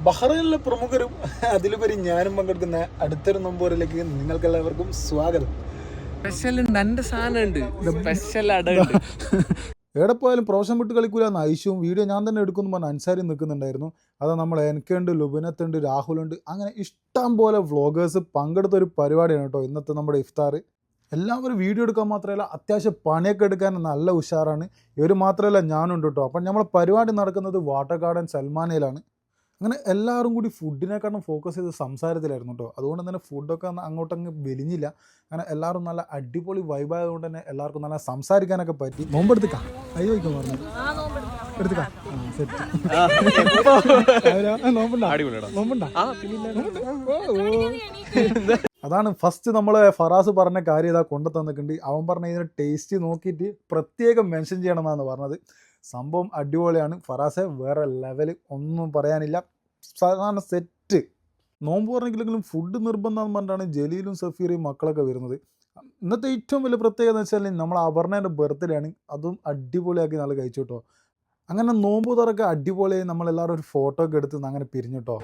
ബഹ്റൈനിലെ പ്രമുഖരും അതിലുപരി ഞാനും പങ്കെടുക്കുന്ന അടുത്തൊരു നൊമ്പോറിലേക്ക് നിങ്ങൾക്കെല്ലാവർക്കും സ്വാഗതം. എവിടെ പോയാലും പ്രൊഫഷൻ വിട്ട് കളിക്കൂലെന്ന് ഐശുവും വീഡിയോ ഞാൻ തന്നെ എടുക്കുമെന്ന് പറഞ്ഞ് അൻസാരി നിൽക്കുന്നുണ്ടായിരുന്നു. അതാ നമ്മൾ എനിക്കുണ്ട്, ലുബിനത്തുണ്ട്, രാഹുലുണ്ട്, അങ്ങനെ ഇഷ്ടം പോലെ വ്ളോഗേഴ്സ് പങ്കെടുത്ത ഒരു പരിപാടിയാണ് കേട്ടോ ഇന്നത്തെ നമ്മുടെ ഇഫ്താർ. എല്ലാവരും വീഡിയോ എടുക്കാൻ മാത്രമല്ല അത്യാവശ്യം പണിയൊക്കെ എടുക്കാൻ നല്ല ഉഷാറാണ്. ഇവർ മാത്രമല്ല ഞാനുണ്ട് കേട്ടോ. അപ്പം നമ്മൾ പരിപാടി നടക്കുന്നത് വാട്ടർ ഗാർഡൻ സൽമാനയിലാണ്. അങ്ങനെ എല്ലാവരും കൂടി ഫുഡിനെക്കാളും ഫോക്കസ് ചെയ്ത് സംസാരത്തിലായിരുന്നു കേട്ടോ. അതുകൊണ്ട് തന്നെ ഫുഡൊക്കെ അങ്ങോട്ടങ്ങ് വെലിഞ്ഞില്ല. അങ്ങനെ എല്ലാവരും നല്ല അടിപൊളി വൈബായതുകൊണ്ട് തന്നെ എല്ലാവർക്കും നല്ല സംസാരിക്കാനൊക്കെ പറ്റി. നോമ്പെടുത്തിക്കാം അയ്യോ വയ്ക്കാൻ പറഞ്ഞു എടുത്തിക്കാം അതാണ് ഫസ്റ്റ് നമ്മളെ ഫറാസ് പറഞ്ഞ കാര്യം ഇതാ കൊണ്ടു തന്നിട്ടുണ്ട്. അവൻ പറഞ്ഞ ഇതിന് ടേസ്റ്റ് നോക്കിയിട്ട് പ്രത്യേകം മെൻഷൻ ചെയ്യണമെന്നാണ് പറഞ്ഞത്. സംഭവം അടിപൊളിയാണ്. ഫറാസെ വേറെ ലെവല്, ഒന്നും പറയാനില്ല. സാധാരണ സെറ്റ്. നോമ്പ് പറഞ്ഞെങ്കിലും ഫുഡ് നിർബന്ധമെന്ന് പറഞ്ഞിട്ടാണ് ജലീലും സഫീറയും മക്കളൊക്കെ വരുന്നത്. ഇന്നത്തെ ഏറ്റവും വലിയ പ്രത്യേകത എന്ന് വെച്ചാൽ നമ്മൾ അപർണേൻ്റെ ബർത്ത്ഡേ ആണ്. അതും അടിപൊളിയാക്കി നാളെ കഴിച്ചു കേട്ടോ. അങ്ങനെ നോമ്പ് തുറക്കെ അടിപൊളിയായി നമ്മളെല്ലാവരും ഒരു ഫോട്ടോ ഒക്കെ എടുത്ത് അങ്ങനെ പിരിഞ്ഞു കേട്ടോ.